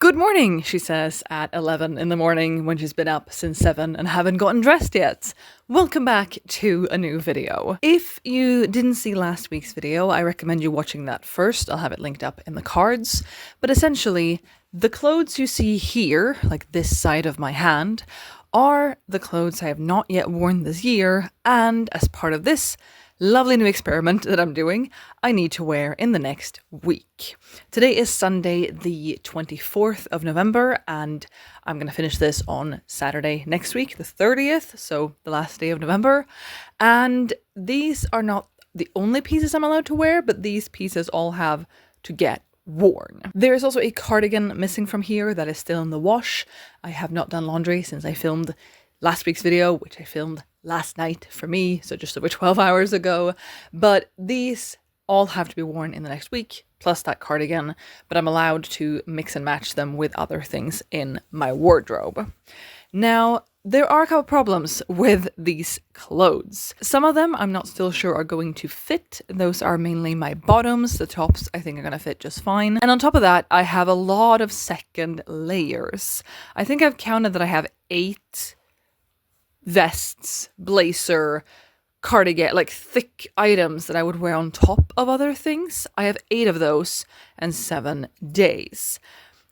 Good morning, she says at 11 in the morning when she's been up since 7 and haven't gotten dressed yet. Welcome back to a new video. If you didn't see last week's video, I recommend you watching that first. I'll have it linked up in the cards. But essentially, the clothes you see here, like this side of my hand, are the clothes I have not yet worn this year, and as part of this lovely new experiment that I'm doing, I need to wear in the next week. Today is Sunday, the 24th of November, and I'm going to finish this on Saturday next week, the 30th, so the last day of November. And these are not the only pieces I'm allowed to wear, but these pieces all have to get worn. There is also a cardigan missing from here that is still in the wash. I have not done laundry since I filmed last week's video, which I filmed last night for me, so just over 12 hours ago. But these all have to be worn in the next week, plus that cardigan, but I'm allowed to mix and match them with other things in my wardrobe. Now, there are a couple problems with these clothes. Some of them I'm not still sure are going to fit. Those are mainly my bottoms. The tops I think are going to fit just fine. And on top of that, I have a lot of second layers. I think I've counted that I have 8 vests, blazer, cardigan, like thick items that I would wear on top of other things. I have 8 of those and 7 days.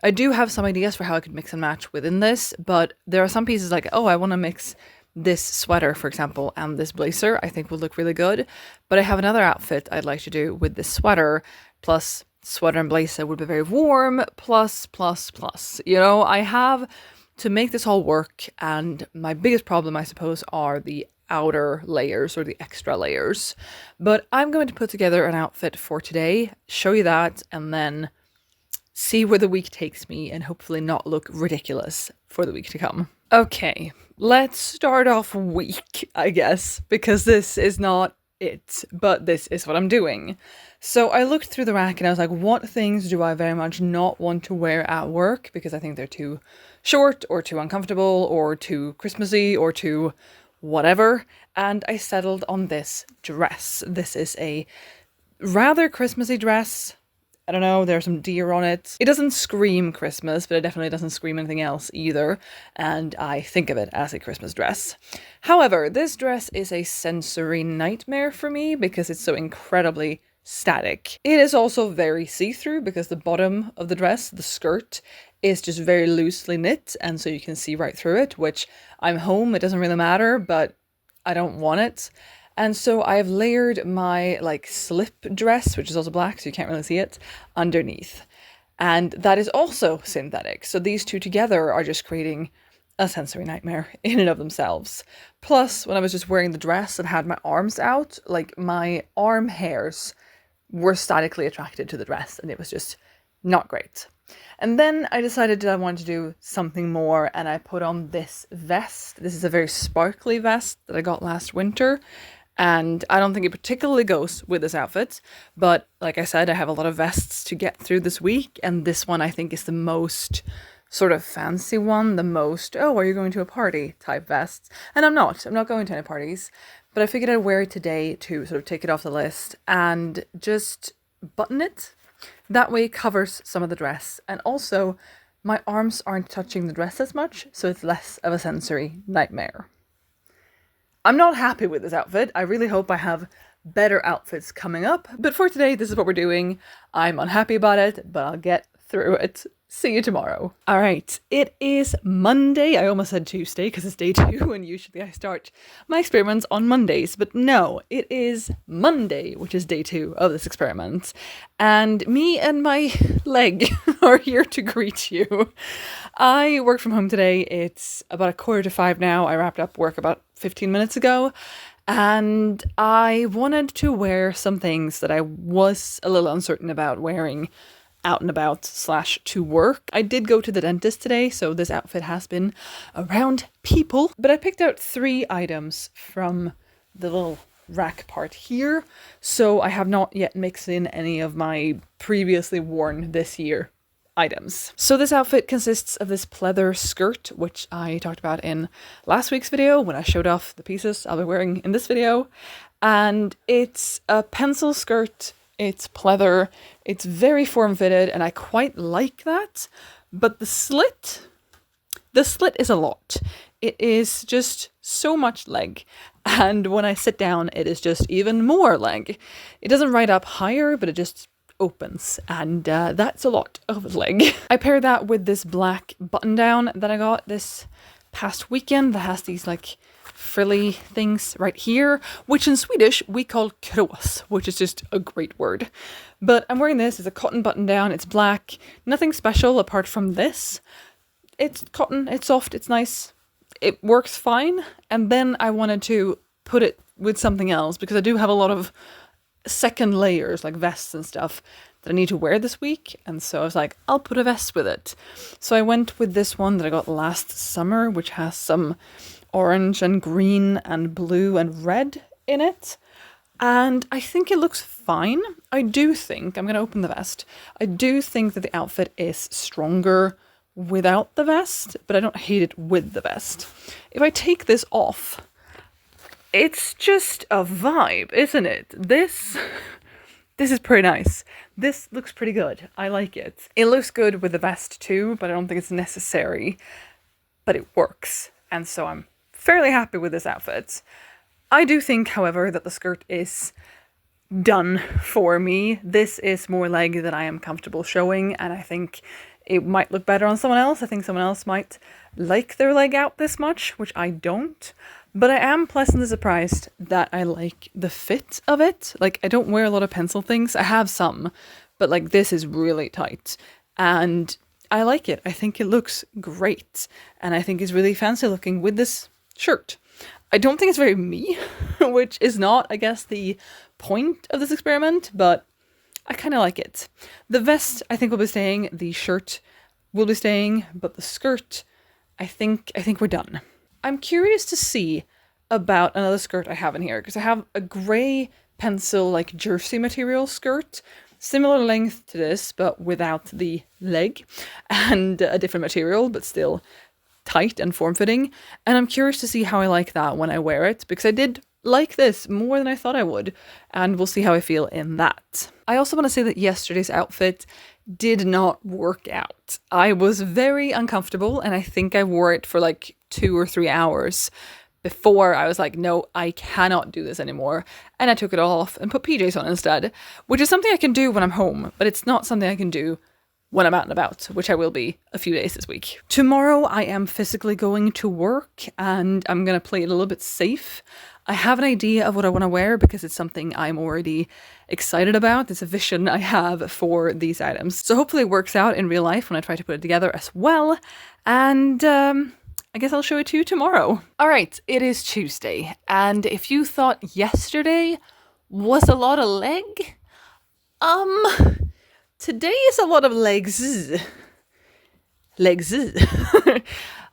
I do have some ideas for how I could mix and match within this, but there are some pieces like, oh, I want to mix this sweater, for example, and this blazer I think will look really good. But I have another outfit I'd like to do with this sweater, plus sweater and blazer would be very warm, plus. You know, I have to make this all work, and my biggest problem, I suppose, are the outer layers or the extra layers. But I'm going to put together an outfit for today, show you that, and then see where the week takes me and hopefully not look ridiculous for the week to come. Okay, let's start off weak, I guess, because this is not it, but this is what I'm doing. So I looked through the rack and I was like, what things do I very much not want to wear at work because I think they're too short or too uncomfortable or too Christmassy or too whatever. And I settled on this dress. This is a rather Christmassy dress. I don't know, there's some deer on it. It doesn't scream Christmas, but it definitely doesn't scream anything else either. And I think of it as a Christmas dress. However, this dress is a sensory nightmare for me because it's so incredibly static. It is also very see-through because the bottom of the dress, the skirt, is just very loosely knit. And so you can see right through it, which I'm home, it doesn't really matter, but I don't want it. And so I've layered my slip dress, which is also black, so you can't really see it, underneath. And that is also synthetic. So these two together are just creating a sensory nightmare in and of themselves. Plus, when I was just wearing the dress and had my arms out, my arm hairs were statically attracted to the dress, and it was just not great. And then I decided that I wanted to do something more, and I put on this vest. This is a very sparkly vest that I got last winter. And I don't think it particularly goes with this outfit, but like I said, I have a lot of vests to get through this week, and this one I think is the most sort of fancy one, the most, oh, are you going to a party type vest? And I'm not going to any parties, but I figured I'd wear it today to sort of take it off the list and just button it. That way it covers some of the dress, and also my arms aren't touching the dress as much, so it's less of a sensory nightmare. I'm not happy with this outfit. I really hope I have better outfits coming up. But for today, this is what we're doing. I'm unhappy about it, but I'll get through it. See you tomorrow. All right, it is Monday. I almost said Tuesday because it's day 2 and usually I start my experiments on Mondays. But no, it is Monday, which is day 2 of this experiment. And me and my leg are here to greet you. I work from home today. It's about 4:45 now. I wrapped up work about 15 minutes ago. And I wanted to wear some things that I was a little uncertain about wearing out and about / to work. I did go to the dentist today, so this outfit has been around people. But I picked out 3 items from the little rack part here, so I have not yet mixed in any of my previously worn this year items. So this outfit consists of this pleather skirt, which I talked about in last week's video when I showed off the pieces I'll be wearing in this video. And it's a pencil skirt, it's pleather, it's very form-fitted, and I quite like that. But the slit is a lot. It is just so much leg. And when I sit down, it is just even more leg. It doesn't ride up higher, but it just opens. And that's a lot of leg. I pair that with this black button down that I got this past weekend that has these like frilly things right here, which in Swedish we call krås, which is just a great word. But I'm wearing this. It's a cotton button down. It's black. Nothing special apart from this. It's cotton, it's soft, it's nice, it works fine. And then I wanted to put it with something else because I do have a lot of second layers, like vests and stuff, that I need to wear this week. And so I was like, I'll put a vest with it. So I went with this one that I got last summer, which has some orange and green and blue and red in it. And I think it looks fine. I do think, I'm going to open the vest, I do think that the outfit is stronger without the vest, but I don't hate it with the vest. If I take this off, it's just a vibe, isn't it? This is pretty nice. This looks pretty good. I like it. It looks good with the vest too, but I don't think it's necessary, but it works. And so I'm fairly happy with this outfit. I do think, however, that the skirt is done for me. This is more leg that I am comfortable showing, and I think it might look better on someone else. I think someone else might like their leg out this much, which I don't. But I am pleasantly surprised that I like the fit of it. Like, I don't wear a lot of pencil things. I have some, but like this is really tight. And I like it. I think it looks great. And I think it's really fancy looking with this shirt. I don't think it's very me, which is not, I guess, the point of this experiment, but I kind of like it. The vest, I think, will be staying. The shirt will be staying, but the skirt, I think we're done. I'm curious to see about another skirt I have in here, because I have a grey pencil, like jersey material skirt, similar length to this, but without the leg, and a different material, but still tight and form-fitting. And I'm curious to see how I like that when I wear it, because I did like this more than I thought I would, and we'll see how I feel in that. I also want to say that yesterday's outfit did not work out. I was very uncomfortable, and I think I wore it for like 2 or 3 hours before I was like, no, I cannot do this anymore. And I took it all off and put PJs on instead, which is something I can do when I'm home, but it's not something I can do when I'm out and about, which I will be a few days this week. Tomorrow I am physically going to work, and I'm going to play it a little bit safe. I have an idea of what I want to wear because it's something I'm already excited about. It's a vision I have for these items. So hopefully it works out in real life when I try to put it together as well. And I guess I'll show it to you tomorrow. All right, it is Tuesday. And if you thought yesterday was a lot of leg, today is a lot of legs. Legs.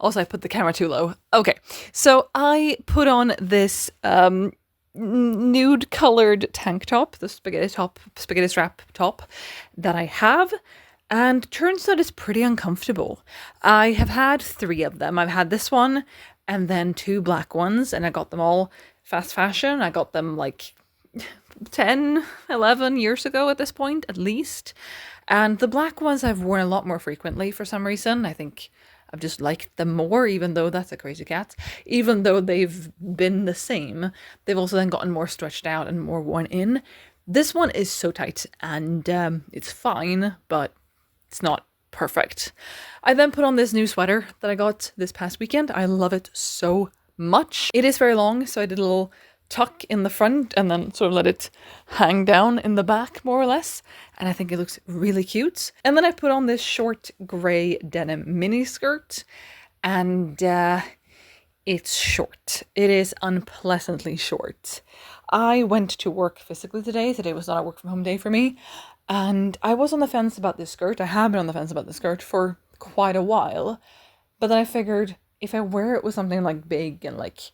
Also, I put the camera too low. Okay, so I put on this nude colored tank top, the spaghetti strap top that I have, and turns out it's pretty uncomfortable. I have had 3 of them. I've had this one and then 2 black ones, and I got them all fast fashion. I got them like 10, 11 years ago at this point, at least. And the black ones I've worn a lot more frequently for some reason. I think I've just liked them more, even though that's a crazy cat. Even though they've been the same, they've also then gotten more stretched out and more worn in. This one is so tight, and it's fine, but it's not perfect. I then put on this new sweater that I got this past weekend. I love it so much. It is very long, so I did a little tuck in the front and then sort of let it hang down in the back, more or less. And I think it looks really cute. And then I put on this short grey denim mini skirt, and it's short. It is unpleasantly short. I went to work physically today. Today was not a work from home day for me. And I was on the fence about this skirt. I have been on the fence about this skirt for quite a while. But then I figured if I wear it with something like big and like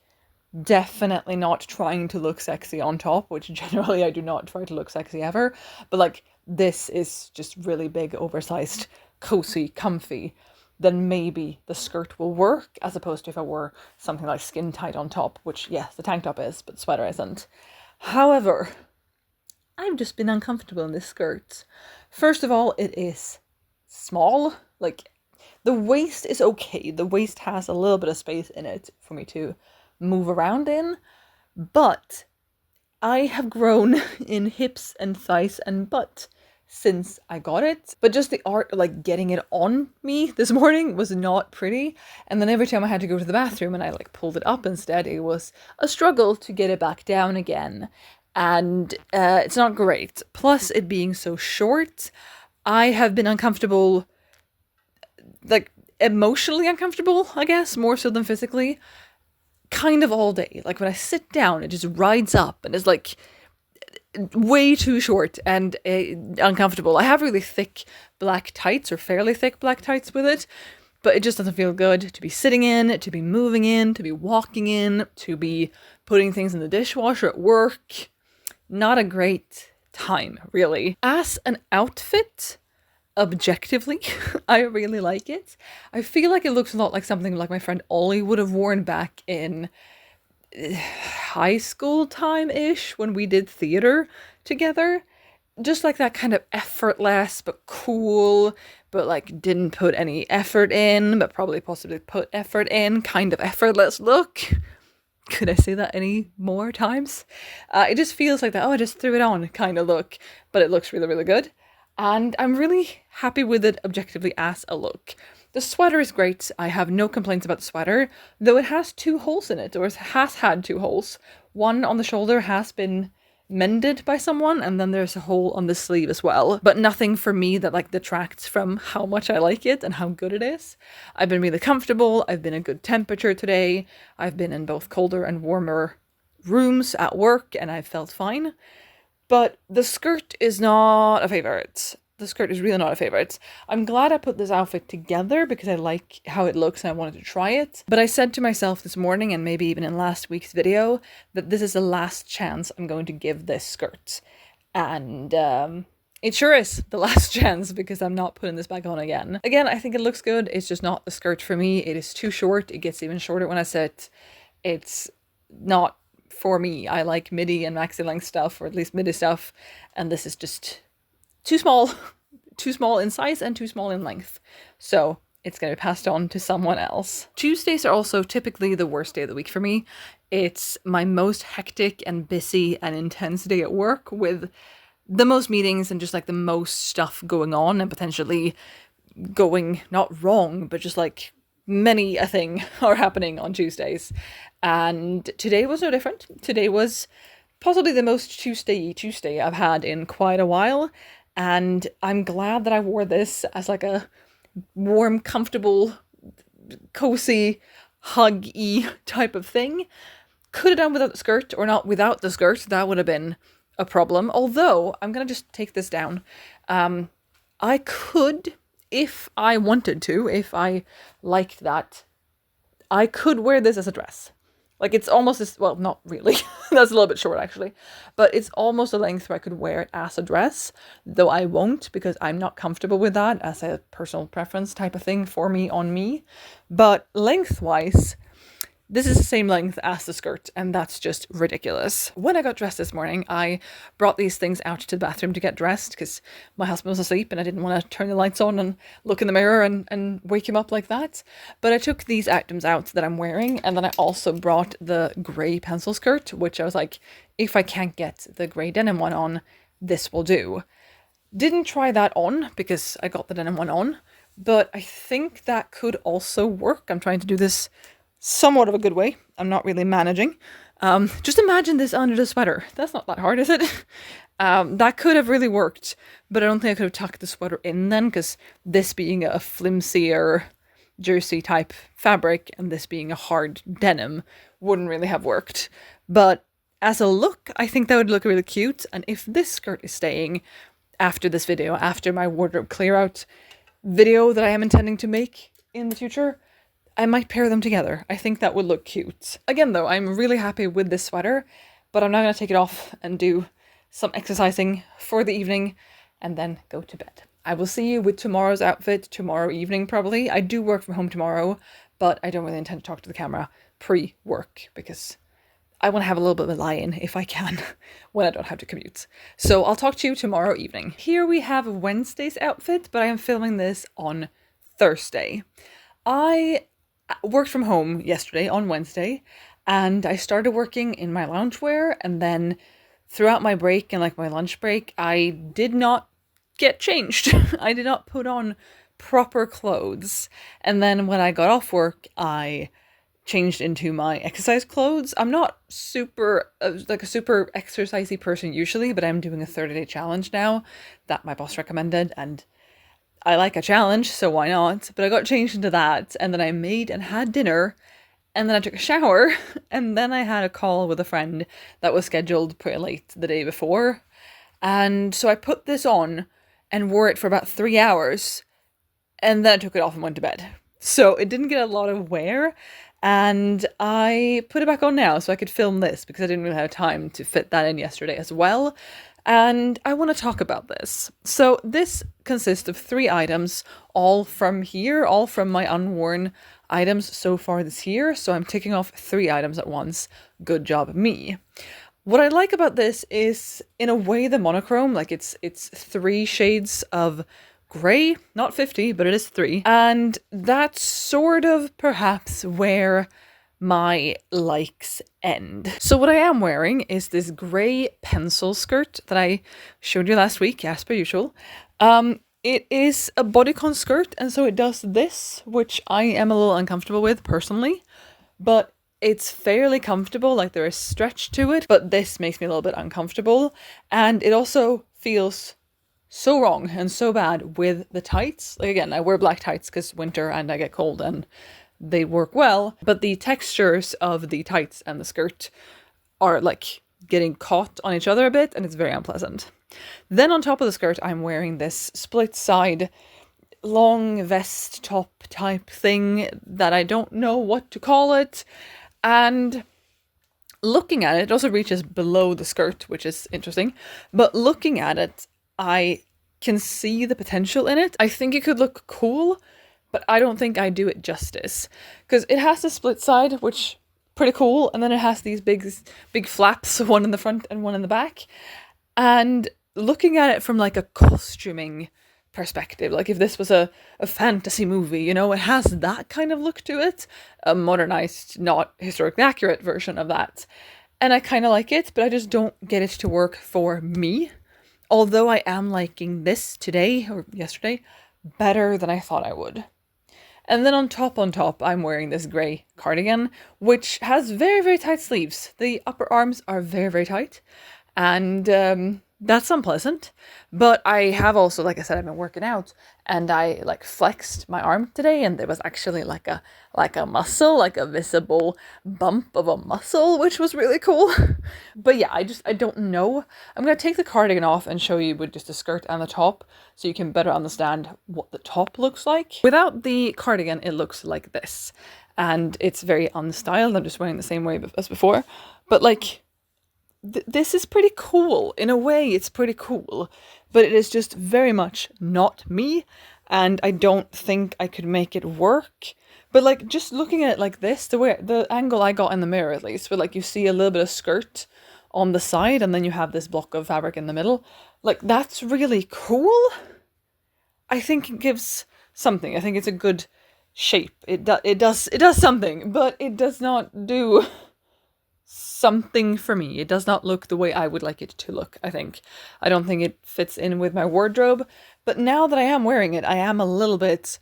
definitely not trying to look sexy on top, which generally I do not try to look sexy ever, but like this is just really big, oversized, cozy, comfy, then maybe the skirt will work, as opposed to if I wore something like skin tight on top, which yes, the tank top is, but the sweater isn't. However, I've just been uncomfortable in this skirt. First of all, it is small, like The waist is okay. The waist has a little bit of space in it for me to move around in, but I have grown in hips and thighs and butt since I got it. But just the art of like getting it on me this morning was not pretty. And then every time I had to go to the bathroom and I like pulled it up instead, it was a struggle to get it back down again. And it's not great. Plus it being so short, I have been uncomfortable, like emotionally uncomfortable, I guess, more so than physically, kind of all day. Like when I sit down, it just rides up and is like way too short and uncomfortable. I have really thick black tights, or fairly thick black tights with it, but it just doesn't feel good to be sitting in, to be moving in, to be walking in, to be putting things in the dishwasher at work. Not a great time, really. As an outfit, objectively, I really like it. I feel like it looks a lot like something like my friend Ollie would have worn back in high school time-ish when we did theater together. Just like that kind of effortless but cool, but like didn't put any effort in, but probably possibly put effort in, kind of effortless look. Could I say that any more times? It just feels like that, oh, I just threw it on kind of look, but it looks really, really good. And I'm really happy with it objectively as a look. The sweater is great. I have no complaints about the sweater, though it has 2 holes in it, or it has had 2 holes. One on the shoulder has been mended by someone, and then there's a hole on the sleeve as well. But nothing for me that like detracts from how much I like it and how good it is. I've been really comfortable. I've been a good temperature today. I've been in both colder and warmer rooms at work, and I've felt fine. But the skirt is not a favorite. The skirt is really not a favorite. I'm glad I put this outfit together because I like how it looks and I wanted to try it. But I said to myself this morning, and maybe even in last week's video, that this is the last chance I'm going to give this skirt. And it sure is the last chance because I'm not putting this back on again. Again, I think it looks good. It's just not the skirt for me. It is too short. It gets even shorter when I sit. It's not for me. I like midi and maxi length stuff, or at least midi stuff, and this is just too small in size and too small in length. So it's going to be passed on to someone else. Tuesdays are also typically the worst day of the week for me. It's my most hectic and busy and intense day at work, with the most meetings and just like the most stuff going on and potentially going not wrong, but just like many a thing are happening on Tuesdays. And today was no different. Today was possibly the most Tuesday I've had in quite a while. And I'm glad that I wore this as like a warm, comfortable, cozy, hug-y type of thing. Could have done without the skirt, or not without the skirt. That would have been a problem. Although, I'm going to just take this down. I could, if I wanted to, if I liked that, I could wear this as a dress. Like it's almost as, well, not really. That's a little bit short actually. But it's almost a length where I could wear it as a dress. Though I won't, because I'm not comfortable with that as a personal preference type of thing for me on me. But lengthwise, this is the same length as the skirt, and that's just ridiculous. When I got dressed this morning, I brought these things out to the bathroom to get dressed because my husband was asleep and I didn't want to turn the lights on and look in the mirror and wake him up like that. But I took these items out that I'm wearing, and then I also brought the grey pencil skirt, which I was like, if I can't get the grey denim one on, this will do. Didn't try that on because I got the denim one on, but I think that could also work. I'm trying to do this somewhat of a good way. I'm not really managing. Just imagine this under the sweater. That's not that hard, is it? That could have really worked, but I don't think I could have tucked the sweater in then, because this being a flimsier jersey type fabric and this being a hard denim wouldn't really have worked. But as a look, I think that would look really cute. And if this skirt is staying after this video, after my wardrobe clear out video that I am intending to make in the future, I might pair them together. I think that would look cute. Again though, I'm really happy with this sweater, but I'm now going to take it off and do some exercising for the evening and then go to bed. I will see you with tomorrow's outfit tomorrow evening probably. I do work from home tomorrow, but I don't really intend to talk to the camera pre-work because I want to have a little bit of a lie-in if I can when I don't have to commute. So I'll talk to you tomorrow evening. Here we have Wednesday's outfit, but I am filming this on Thursday. I worked from home yesterday on Wednesday, and I started working in my loungewear, and then throughout my break and like my lunch break, I did not get changed. I did not put on proper clothes. And then when I got off work, I changed into my exercise clothes. I'm not super like a super exercisey person usually, but I'm doing a 30-day challenge now that my boss recommended, and I like a challenge, so why not? But I got changed into that, and then I made and had dinner, and then I took a shower, and then I had a call with a friend that was scheduled pretty late the day before. And so I put this on and wore it for about 3 hours, and then I took it off and went to bed. So it didn't get a lot of wear, and I put it back on now so I could film this because I didn't really have time to fit that in yesterday as well. And I want to talk about this. So this consists of 3 items, all from here, all from my Unworn items so far this year. So I'm ticking off 3 items at once. Good job, me. What I like about this is, in a way, the monochrome. Like it's 3 shades of grey, not 50, but it is 3. And that's sort of perhaps where my likes end. So what I am wearing is this grey pencil skirt that I showed you last week, as per usual. It is a bodycon skirt, and so it does this, which I am a little uncomfortable with personally, but it's fairly comfortable, like there is stretch to it, but this makes me a little bit uncomfortable, and it also feels so wrong and so bad with the tights. Like again, I wear black tights because winter and I get cold and they work well, but the textures of the tights and the skirt are like getting caught on each other a bit, and it's very unpleasant. Then on top of the skirt, I'm wearing this split side long vest top type thing that I don't know what to call it. And looking at it, it also reaches below the skirt, which is interesting. But looking at it, I can see the potential in it. I think it could look cool, but I don't think I do it justice. Because it has the split side, which pretty cool, and then it has these big flaps, one in the front and one in the back. And looking at it from like a costuming perspective, like if this was a fantasy movie, you know, it has that kind of look to it, a modernized, not historically accurate version of that. And I kind of like it, but I just don't get it to work for me. Although I am liking this today, or yesterday, better than I thought I would. And then on top, I'm wearing this grey cardigan, which has very, very tight sleeves. The upper arms are very, very tight, and that's unpleasant. But I have also, like I said, I've been working out, and I like flexed my arm today, and there was actually like a muscle, like a visible bump of a muscle, which was really cool. But yeah, I don't know. I'm gonna take the cardigan off and show you with just the skirt and the top, so you can better understand what the top looks like. Without the cardigan, it looks like this, and it's very unstyled. I'm just wearing the same way as before, but like, this is pretty cool. In a way, it's pretty cool, but it is just very much not me, and I don't think I could make it work. But like, just looking at it like this, the angle I got in the mirror at least, where like you see a little bit of skirt on the side and then you have this block of fabric in the middle, like that's really cool. I think it gives something. I think it's a good shape. It does something, but it does not do something for me. It does not look the way I would like it to look, I think. I don't think it fits in with my wardrobe, but now that I am wearing it, I am a little bit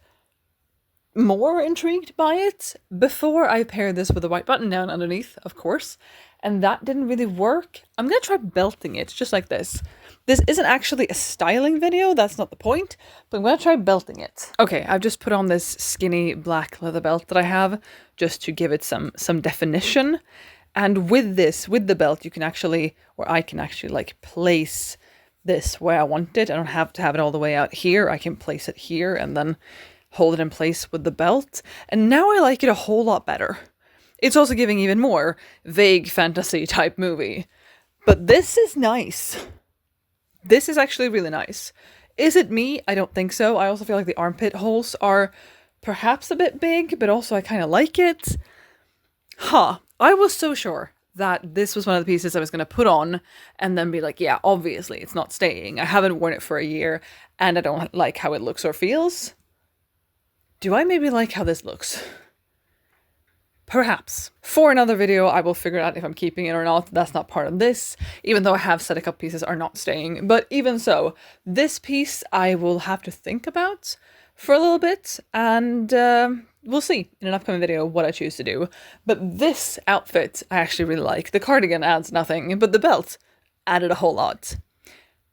more intrigued by it. Before, I paired this with a white button down underneath, of course, and that didn't really work. I'm gonna try belting it, just like this. This isn't actually a styling video, that's not the point, but I'm gonna try belting it. Okay, I've just put on this skinny black leather belt that I have, just to give it some definition. And with the belt, you can actually, or I can actually like place this where I want it. I don't have to have it all the way out here. I can place it here and then hold it in place with the belt. And now I like it a whole lot better. It's also giving even more vague fantasy type movie. But this is nice. This is actually really nice. Is it me? I don't think so. I also feel like the armpit holes are perhaps a bit big, but also I kind of like it. I was so sure that this was one of the pieces I was going to put on and then be like, yeah, obviously it's not staying. I haven't worn it for a year and I don't like how it looks or feels. Do I maybe like how this looks? Perhaps. For another video, I will figure out if I'm keeping it or not. That's not part of this, even though I have said a couple pieces are not staying. But even so, this piece I will have to think about for a little bit, and we'll see in an upcoming video what I choose to do. But this outfit I actually really like. The cardigan adds nothing, but the belt added a whole lot.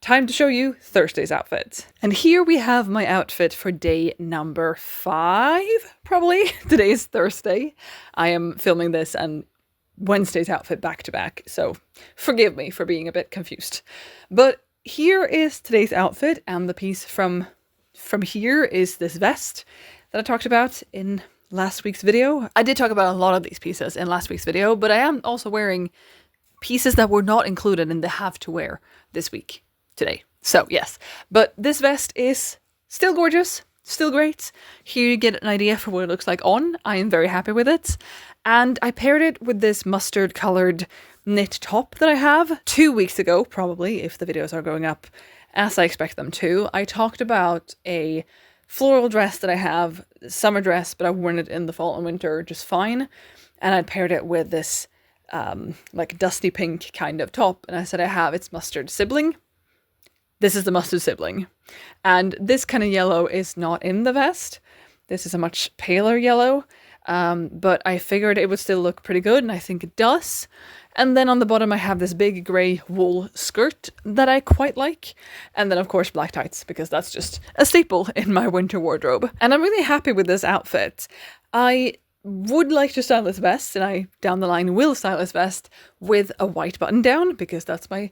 Time to show you Thursday's outfit. And here we have my outfit for day number 5, probably. Today is Thursday. I am filming this and Wednesday's outfit back to back, so forgive me for being a bit confused. But here is today's outfit, and the piece from here is this vest that I talked about in last week's video. I did talk about a lot of these pieces in last week's video, but I am also wearing pieces that were not included in the have to wear this week. Today. So yes, but this vest is still gorgeous, still great. Here you get an idea for what it looks like on. I am very happy with it. And I paired it with this mustard colored knit top that I have 2 weeks ago, probably, if the videos are going up as I expect them to. I talked about a floral dress that I have, summer dress, but I've worn it in the fall and winter just fine. And I paired it with this like dusty pink kind of top. And I said I have its mustard sibling. This is the mustard sibling. And this kind of yellow is not in the vest. This is a much paler yellow. But I figured it would still look pretty good, and I think it does. And then on the bottom I have this big grey wool skirt that I quite like. And then of course black tights, because that's just a staple in my winter wardrobe. And I'm really happy with this outfit. I would like to style this vest, and I down the line will style this vest with a white button down, because that's my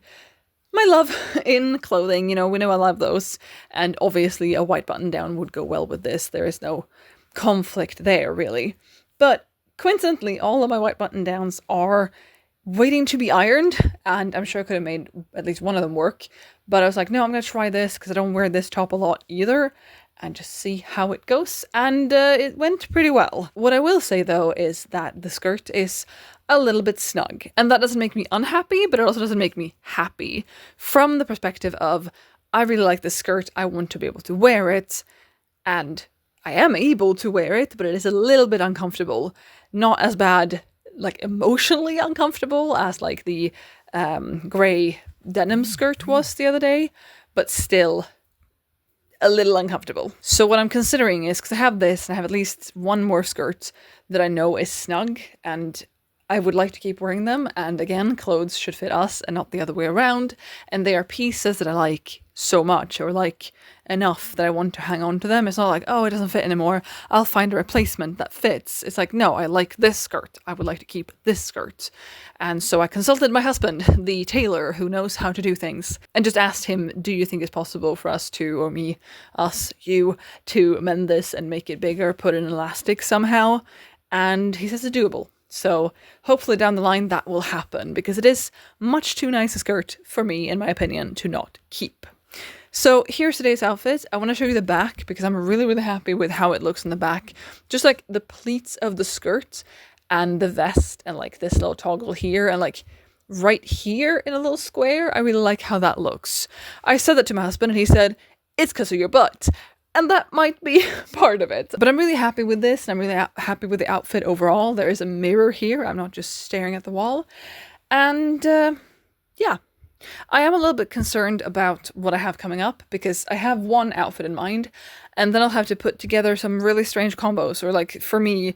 love in clothing. You know, we know I love those. And obviously a white button down would go well with this. There is no conflict there, really. But coincidentally, all of my white button downs are waiting to be ironed. And I'm sure I could have made at least one of them work. But I was like, no, I'm going to try this because I don't wear this top a lot either. And just see how it goes. And it went pretty well. What I will say, though, is that the skirt is a little bit snug. And that doesn't make me unhappy, but it also doesn't make me happy. From the perspective of, I really like this skirt, I want to be able to wear it. And I am able to wear it, but it is a little bit uncomfortable. Not as bad, like emotionally uncomfortable as like the grey denim skirt was the other day, but still a little uncomfortable. So what I'm considering is, because I have this and I have at least one more skirt that I know is snug, and I would like to keep wearing them. And again, clothes should fit us and not the other way around. And they are pieces that I like so much, or like enough that I want to hang on to them. It's not like, oh, it doesn't fit anymore, I'll find a replacement that fits. It's like, no, I like this skirt, I would like to keep this skirt. And so I consulted my husband, the tailor who knows how to do things, and just asked him, do you think it's possible for us to, or me, us, you, to mend this and make it bigger, put an elastic somehow? And he says it's doable. So hopefully down the line that will happen, because it is much too nice a skirt for me, in my opinion, to not keep. So here's today's outfit. I want to show you the back, because I'm really, really happy with how it looks in the back. Just like the pleats of the skirt and the vest and like this little toggle here and like right here in a little square. I really like how that looks. I said that to my husband and he said, it's because of your butt. And that might be part of it. But I'm really happy with this, and I'm really happy with the outfit overall. There is a mirror here. I'm not just staring at the wall. And yeah, I am a little bit concerned about what I have coming up, because I have one outfit in mind, and then I'll have to put together some really strange combos, or like, for me,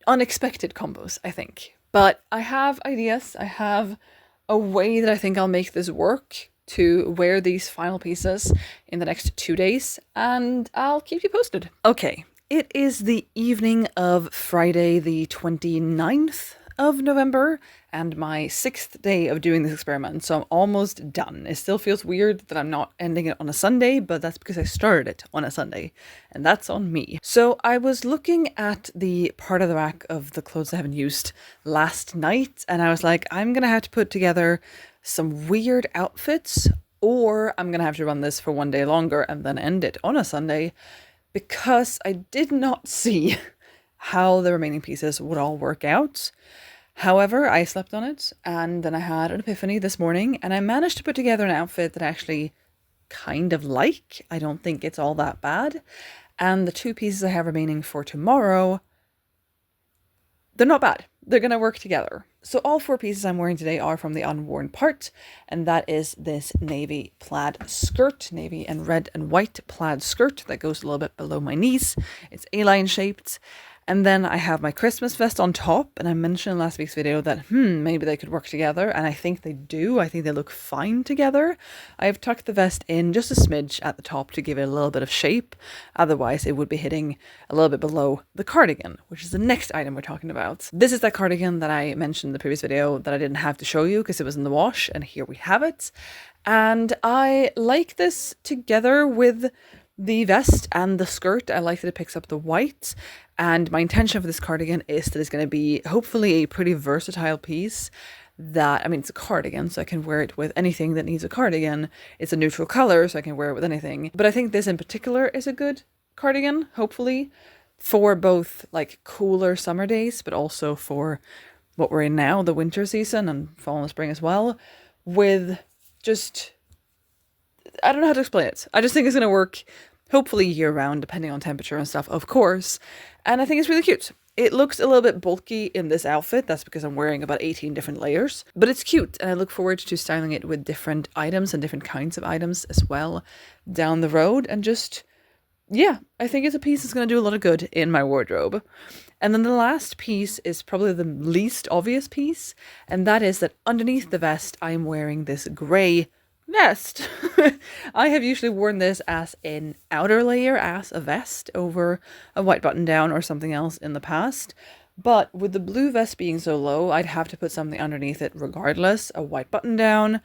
unexpected combos, I think. But I have ideas. I have a way that I think I'll make this work to wear these final pieces in the next 2 days, and I'll keep you posted. Okay, it is the evening of Friday the 29th of November, and my 6th day of doing this experiment, so I'm almost done. It still feels weird that I'm not ending it on a Sunday, but that's because I started it on a Sunday, and that's on me. So I was looking at the part of the rack of the clothes I haven't used last night, and I was like, I'm gonna have to put together some weird outfits, or I'm gonna have to run this for 1 day longer and then end it on a Sunday, because I did not see how the remaining pieces would all work out. However, I slept on it, and then I had an epiphany this morning, and I managed to put together an outfit that I actually kind of like. I don't think it's all that bad. And the two pieces I have remaining for tomorrow, they're not bad. They're going to work together. So all 4 pieces I'm wearing today are from the Unworn part, and that is this navy plaid skirt, navy and red and white plaid skirt that goes a little bit below my knees. It's A-line shaped. And then I have my Christmas vest on top, and I mentioned in last week's video that, maybe they could work together, and I think they do. I think they look fine together. I have tucked the vest in just a smidge at the top to give it a little bit of shape. Otherwise, it would be hitting a little bit below the cardigan, which is the next item we're talking about. This is that cardigan that I mentioned in the previous video that I didn't have to show you because it was in the wash, and here we have it. And I like this together with the vest and the skirt. I like that it picks up the white, and my intention for this cardigan is that it's going to be hopefully a pretty versatile piece that, I mean, it's a cardigan, so I can wear it with anything that needs a cardigan. It's a neutral color, so I can wear it with anything. But I think this in particular is a good cardigan, hopefully, for both like cooler summer days, but also for what we're in now, the winter season, and fall and spring as well, with just, I don't know how to explain it. I just think it's going to work hopefully year round, depending on temperature and stuff, of course. And I think it's really cute. It looks a little bit bulky in this outfit. That's because I'm wearing about 18 different layers, but it's cute. And I look forward to styling it with different items and different kinds of items as well down the road. And just, yeah, I think it's a piece that's going to do a lot of good in my wardrobe. And then the last piece is probably the least obvious piece. And that is that underneath the vest, I am wearing this grey vest. I have usually worn this as an outer layer, as a vest over a white button down or something else in the past. But with the blue vest being so low, I'd have to put something underneath it regardless. A white button down,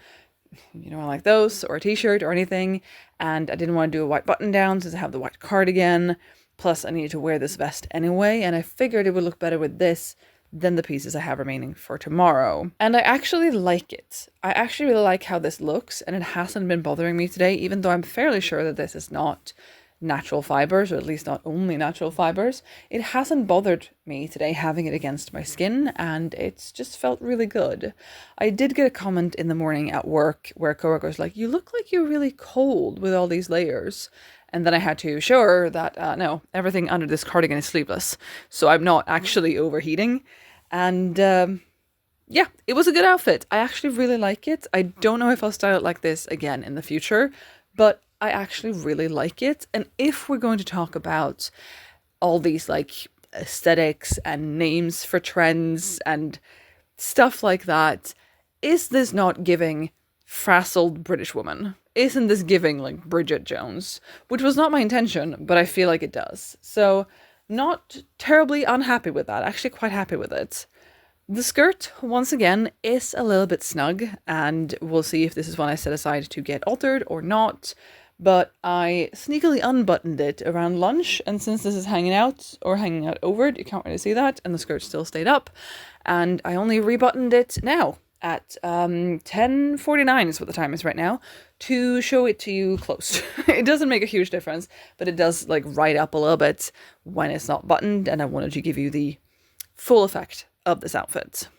you know, I like those, or a t-shirt or anything. And I didn't want to do a white button down since I have the white cardigan. Plus I needed to wear this vest anyway. And I figured it would look better with this than the pieces I have remaining for tomorrow. And I actually like it. I actually really like how this looks, and it hasn't been bothering me today, even though I'm fairly sure that this is not natural fibers, or at least not only natural fibers. It hasn't bothered me today having it against my skin, and it's just felt really good. I did get a comment in the morning at work where a coworker was like, "You look like you're really cold with all these layers." And then I had to show her that, no, everything under this cardigan is sleeveless. So I'm not actually overheating. And yeah, it was a good outfit. I actually really like it. I don't know if I'll style it like this again in the future, but I actually really like it. And if we're going to talk about all these like aesthetics and names for trends and stuff like that, is this not giving frazzled British woman? Isn't this giving like Bridget Jones? Which was not my intention, but I feel like it does. So not terribly unhappy with that. Actually quite happy with it. The skirt, once again, is a little bit snug, and we'll see if this is one I set aside to get altered or not. But I sneakily unbuttoned it around lunch, and since this is hanging out over it, you can't really see that, and the skirt still stayed up. And I only rebuttoned it now at 10:49 is what the time is right now, to show it to you close. It doesn't make a huge difference, but it does like right up a little bit when it's not buttoned, and I wanted to give you the full effect of this outfit.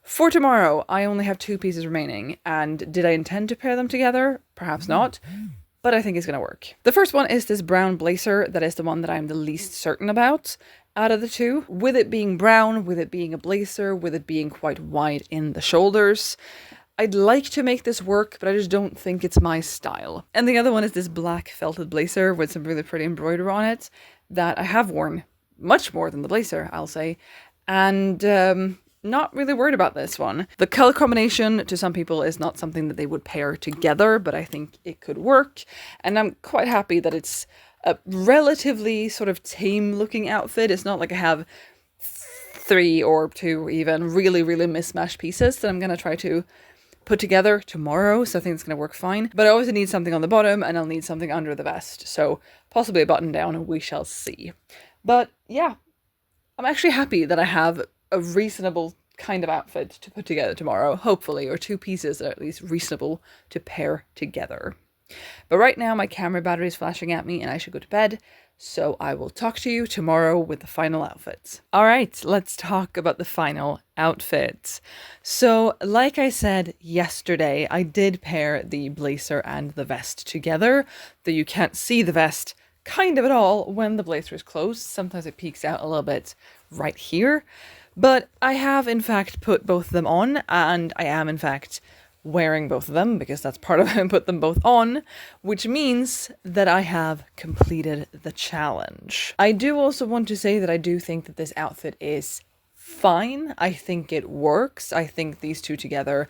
For tomorrow, I only have 2 pieces remaining, and did I intend to pair them together? Perhaps not, but I think it's going to work. The first one is this brown blazer that is the one that I'm the least certain about out of the 2. With it being brown, with it being a blazer, with it being quite wide in the shoulders, I'd like to make this work, but I just don't think it's my style. And the other one is this black felted blazer with some really pretty embroidery on it that I have worn much more than the blazer, I'll say. And not really worried about this one. The color combination to some people is not something that they would pair together, but I think it could work. And I'm quite happy that it's a relatively sort of tame looking outfit. It's not like I have 3 or 2 even really, really mismatched pieces that I'm going to try to put together tomorrow. So I think it's going to work fine. But I also need something on the bottom, and I'll need something under the vest. So possibly a button down, we shall see. But yeah, I'm actually happy that I have a reasonable kind of outfit to put together tomorrow, hopefully, or 2 pieces that are at least reasonable to pair together. But right now my camera battery is flashing at me and I should go to bed, so I will talk to you tomorrow with the final outfits. Alright, let's talk about the final outfits. So, like I said yesterday, I did pair the blazer and the vest together, though you can't see the vest kind of at all when the blazer is closed. Sometimes it peeks out a little bit right here. But I have, in fact, put both of them on, and I am, in fact, wearing both of them, because that's part of it, and put them both on, which means that I have completed the challenge. I do also want to say that I do think that this outfit is fine. I think it works. I think these two together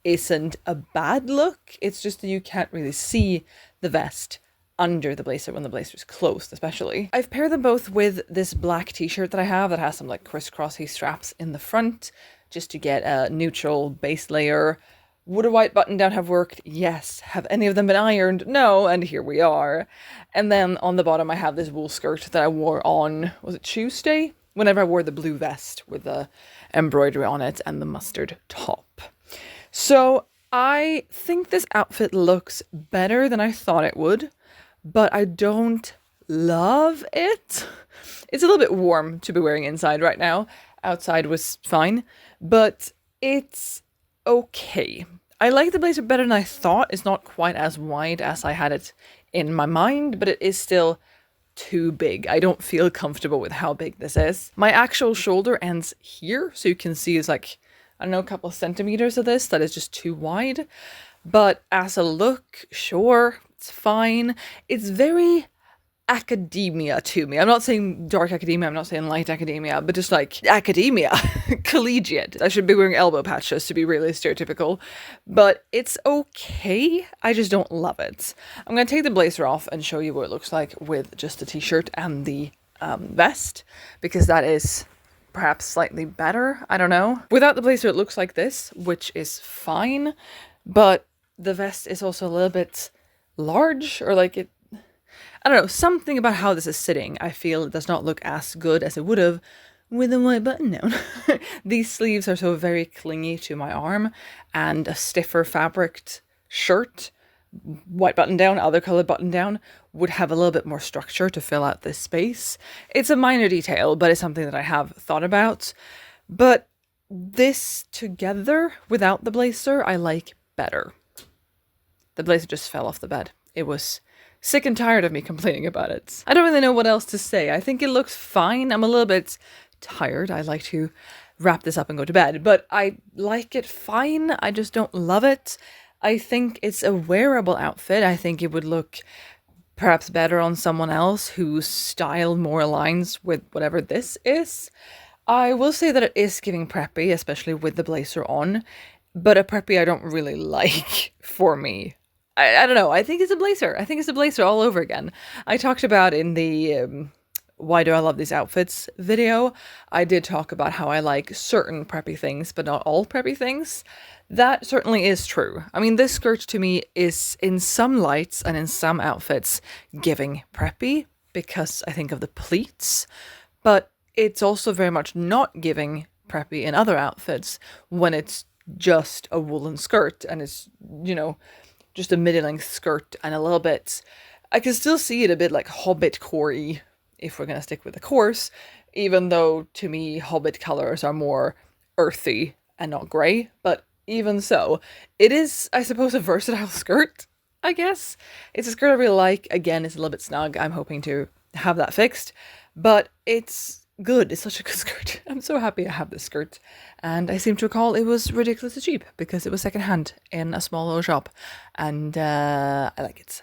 isn't a bad look. It's just that you can't really see the vest under the blazer when the blazer is closed, especially. I've paired them both with this black t-shirt that I have that has some like crisscrossy straps in the front just to get a neutral base layer. Would a white button down have worked? Yes. Have any of them been ironed? No, and here we are. And then on the bottom I have this wool skirt that I wore on, was it Tuesday? Whenever I wore the blue vest with the embroidery on it and the mustard top. So I think this outfit looks better than I thought it would, but I don't love it. It's a little bit warm to be wearing inside right now. Outside was fine, but it's okay. I like the blazer better than I thought. It's not quite as wide as I had it in my mind, but it is still too big. I don't feel comfortable with how big this is. My actual shoulder ends here, so you can see it's like, I don't know, a couple of centimeters of this that is just too wide. But as a look, sure, it's fine. It's very academia to me. I'm not saying dark academia, I'm not saying light academia, but just like academia, collegiate. I should be wearing elbow patches to be really stereotypical, but it's okay. I just don't love it. I'm going to take the blazer off and show you what it looks like with just the t-shirt and the vest, because that is perhaps slightly better. I don't know. Without the blazer, it looks like this, which is fine, but the vest is also a little bit large, or like it, I don't know, something about how this is sitting, I feel it does not look as good as it would have with a white button down. These sleeves are so very clingy to my arm, and a stiffer fabric shirt, white button down, other colored button down, would have a little bit more structure to fill out this space. It's a minor detail, but it's something that I have thought about. But this together, without the blazer, I like better. The blazer just fell off the bed. It was sick and tired of me complaining about it. I don't really know what else to say. I think it looks fine. I'm a little bit tired. I like to wrap this up and go to bed, but I like it fine. I just don't love it. I think it's a wearable outfit. I think it would look perhaps better on someone else whose style more aligns with whatever this is. I will say that it is giving preppy, especially with the blazer on, but a preppy I don't really like for me. I don't know. I think it's a blazer. I think it's a blazer all over again. I talked about in the Why Do I Love These Outfits video, I did talk about how I like certain preppy things, but not all preppy things. That certainly is true. I mean, this skirt to me is in some lights and in some outfits giving preppy because I think of the pleats, but it's also very much not giving preppy in other outfits when it's just a woolen skirt and it's, you know, just a mid-length skirt and a little bit, I can still see it a bit like Hobbit core-y, if we're going to stick with the course, even though to me Hobbit colors are more earthy and not grey, but even so, it is, I suppose, a versatile skirt, I guess. It's a skirt I really like. Again, it's a little bit snug. I'm hoping to have that fixed, but it's good. It's such a good skirt. I'm so happy I have this skirt, and I seem to recall it was ridiculously cheap because it was secondhand in a small little shop, and I like it.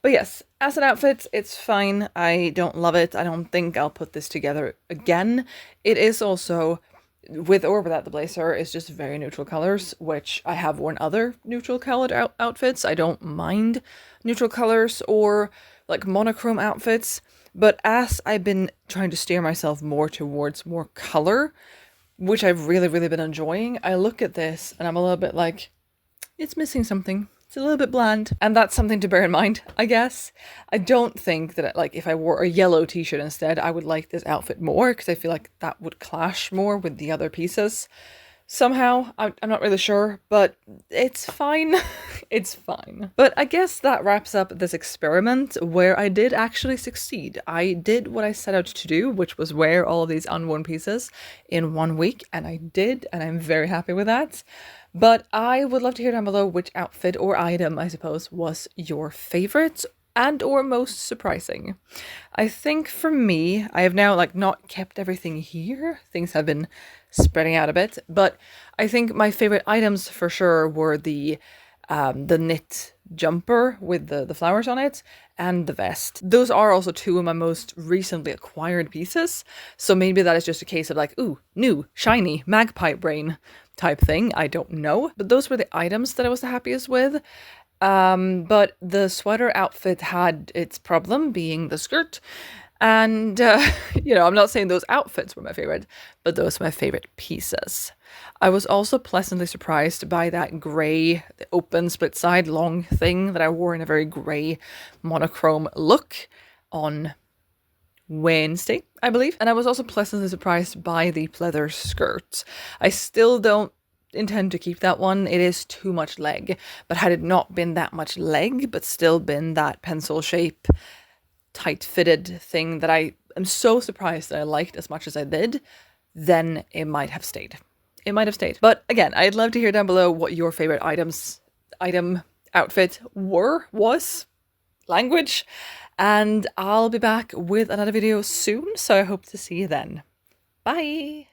But yes, as an outfit, it's fine. I don't love it. I don't think I'll put this together again. It is also, with or without the blazer, it's just very neutral colors, which I have worn other neutral colored outfits. I don't mind neutral colors or like monochrome outfits. But as I've been trying to steer myself more towards more color, which I've really, really been enjoying, I look at this and I'm a little bit like, it's missing something. It's a little bit bland. And that's something to bear in mind, I guess. I don't think that, like, if I wore a yellow t-shirt instead, I would like this outfit more because I feel like that would clash more with the other pieces. Somehow, I'm not really sure, but it's fine. It's fine. But I guess that wraps up this experiment where I did actually succeed. I did what I set out to do, which was wear all of these unworn pieces in 1 week, and I did, and I'm very happy with that. But I would love to hear down below which outfit or item, I suppose, was your favorite, and or most surprising. I think for me, I have now like not kept everything here. Things have been spreading out a bit, but I think my favorite items for sure were the knit jumper with the flowers on it and the vest. Those are also two of my most recently acquired pieces. So maybe that is just a case of like, ooh, new, shiny, magpie brain type thing. I don't know. But those were the items that I was the happiest with. But the sweater outfit had its problem being the skirt. And, I'm not saying those outfits were my favorite, but those were my favorite pieces. I was also pleasantly surprised by that grey, open, split side, long thing that I wore in a very grey monochrome look on Wednesday, I believe. And I was also pleasantly surprised by the pleather skirt. I still don't intend to keep that one. It is too much leg. But had it not been that much leg, but still been that pencil shape, tight-fitted thing that I am so surprised that I liked as much as I did, then it might have stayed. It might have stayed. But again, I'd love to hear down below what your favorite outfit was, language, and I'll be back with another video soon, so I hope to see you then. Bye!